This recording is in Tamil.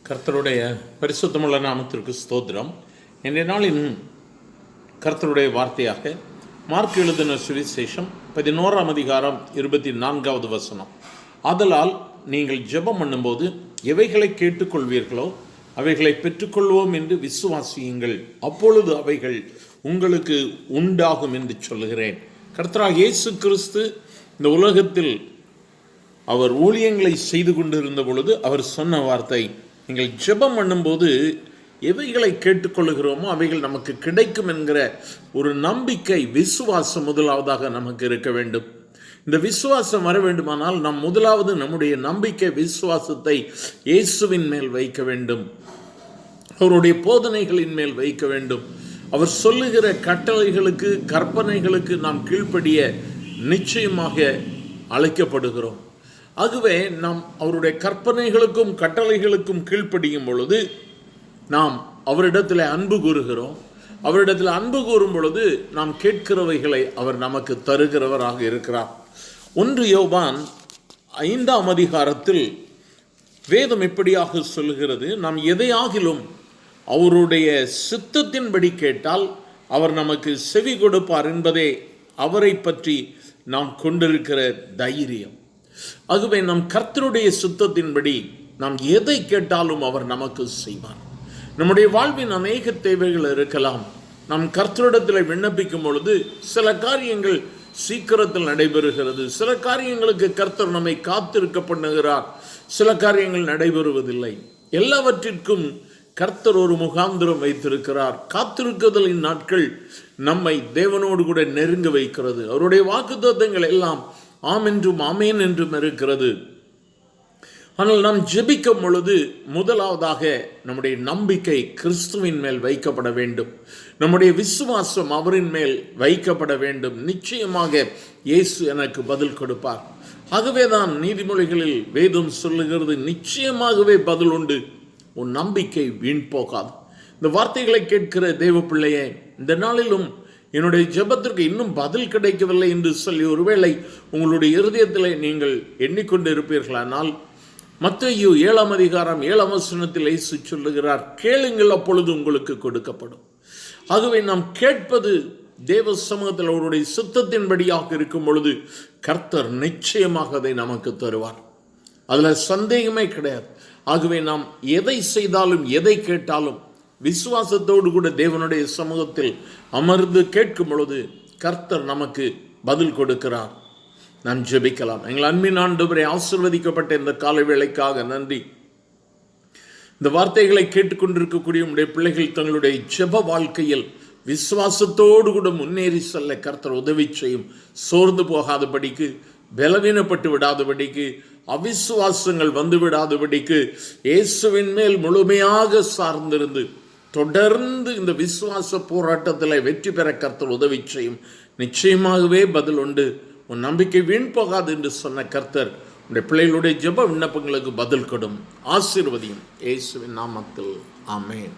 கர்த்தருடைய பரிசுத்தமுள்ள நாமத்திற்கு ஸ்தோத்திரம். இன்றைய நாளின் கர்த்தருடைய வார்த்தையாக மார்க் எழுதின சுவிசேஷம் 11ஆம் அதிகாரம் 24வது வசனம். ஆதலால் நீங்கள் ஜெபம் பண்ணும்போது எவைகளை கேட்டுக்கொள்வீர்களோ அவைகளை பெற்றுக்கொள்வோம் என்று விசுவாசியுங்கள், அப்பொழுது அவைகள் உங்களுக்கு உண்டாகும் என்று சொல்லுகிறேன். கர்த்தராகிய இயேசு கிறிஸ்து இந்த உலகத்தில் அவர் ஊழியங்களை செய்து கொண்டிருந்த பொழுது அவர் சொன்ன வார்த்தை, நீங்கள் ஜெபம் பண்ணும்போது எவைகளை கேட்டுக்கொள்கிறோமோ அவைகள் நமக்கு கிடைக்கும் என்கிற ஒரு நம்பிக்கை, விசுவாசம் முதலாவதாக நமக்கு இருக்க வேண்டும். இந்த விசுவாசம் வர வேண்டுமானால் நாம் முதலாவது நம்முடைய நம்பிக்கை, விசுவாசத்தை இயேசுவின் மேல் வைக்க வேண்டும், அவருடைய போதனைகளின் மேல் வைக்க வேண்டும். அவர் சொல்லுகிற கட்டளைகளுக்கு, கற்பனைகளுக்கு நாம் கீழ்ப்படிய நிச்சயமாக அழைக்கப்படுகிறோம். ஆகவே நாம் அவருடைய கற்பனைகளுக்கும் கட்டளைகளுக்கும் கீழ்ப்படியும் பொழுது நாம் அவரிடத்தில் அன்பு கூறுகிறோம். அவரிடத்தில் அன்பு கூறும் பொழுது நாம் கேட்கிறவைகளை அவர் நமக்கு தருகிறவராக இருக்கிறார். 1 யோவான் 5ஆம் அதிகாரத்தில் வேதம் எப்படியாக சொல்லுகிறது, நாம் எதையாகிலும் அவருடைய சித்தத்தின்படி கேட்டால் அவர் நமக்கு செவி கொடுப்பார் என்பதே அவரை பற்றி நாம் கொண்டிருக்கிற தைரியம். ஆகவே நம் கர்த்தருடைய சித்தத்தின்படி நாம் எதை கேட்டாலும் அவர் நமக்கு செய்வார். நம்முடைய வாழ்வின் அநேக தேவைகள் இருக்கலாம். நாம் கர்த்தரிடத்தில் விண்ணப்பிக்கும் பொழுது சில காரியங்கள் சீக்கிரத்தில் நடைபெறுகிறது, சில காரியங்களுக்கு கர்த்தர் நம்மை காத்திருக்க பண்ணுகிறார், சில காரியங்கள் நடைபெறுவதில்லை. எல்லாவற்றிற்கும் கர்த்தர் ஒரு முகாந்திரம் வைத்திருக்கிறார். காத்திருக்குதலின் நாட்கள் நம்மை தேவனோடு கூட நெருங்க வைக்கிறது. அவருடைய வாக்குத்தத்தங்கள் எல்லாம் ஆம் என்றும் ஆமேன் என்றும் இருக்கிறது. ஆனால் நாம் ஜெபிக்கும் பொழுது முதலாவதாக நம்முடைய நம்பிக்கை கிறிஸ்துவின் மேல் வைக்கப்பட வேண்டும், நம்முடைய விசுவாசம் அவரின் மேல் வைக்கப்பட வேண்டும். நிச்சயமாக இயேசு எனக்கு பதில் கொடுப்பார். ஆகவே தான் நீதிமொழிகளில் வேதம் சொல்லுகிறது, நிச்சயமாகவே பதில் உண்டு, உன் நம்பிக்கை வீண் போகாது. இந்த வார்த்தைகளை கேட்கிற தேவ பிள்ளையே, இந்த நாளிலும் என்னுடைய ஜெபத்திற்கு இன்னும் பதில் கிடைக்கவில்லை என்று சொல்லி ஒருவேளை உங்களுடைய இருதயத்தில் நீங்கள் எண்ணிக்கொண்டு இருப்பீர்களானால், மத்தேயு 7ஆம் அதிகாரம் 7ஆம் வசனத்தில் இயேசு சொல்லுகிறார், கேளுங்கள் அப்பொழுது உங்களுக்கு கொடுக்கப்படும். ஆகவே நாம் கேட்பது தேவ சமூகத்தில் அவருடைய சித்தத்தின்படியாக இருக்கும் பொழுது கர்த்தர் நிச்சயமாக அதை நமக்கு தருவார். அதில் சந்தேகமே கிடையாது. ஆகவே நாம் எதை செய்தாலும் எதை கேட்டாலும் விசுவாசத்தோடு கூட தேவனுடைய சமூகத்தில் அமர்ந்து கேட்கும் பொழுது கர்த்தர் நமக்கு பதில் கொடுக்கிறார். நாம் ஜெபிக்கலாம். எங்கள் அன்பின் ஆண்டவரே, ஆசீர்வதிக்கப்பட்ட இந்த காலை வேளைக்காக நன்றி. இந்த வார்த்தைகளை கேட்டுக்கொண்டிருக்கக்கூடிய உடைய பிள்ளைகள் தங்களுடைய ஜெப வாழ்க்கையில் விசுவாசத்தோடு கூட முன்னேறி செல்ல கர்த்தர் உதவி செய்யும். சோர்ந்து போகாதபடிக்கு, பலவீனப்பட்டு விடாதபடிக்கு, அவிசுவாசங்கள் வந்து விடாதபடிக்கு இயேசுவின் மேல் முழுமையாக சார்ந்திருந்து தொடர்ந்து இந்த விசுவாச போராட்டத்தில் வெற்றி பெற கர்த்தர் உதவி செய்யும். நிச்சயமாகவே பதில் உண்டு, உன் நம்பிக்கை வீண் போகாது என்று சொன்ன கர்த்தர் உடைய பிள்ளைகளுடைய ஜெப விண்ணப்பங்களுக்கு பதில் கொடும். ஆசீர்வதியும். இயேசுவின் நாமத்தில் ஆமென்.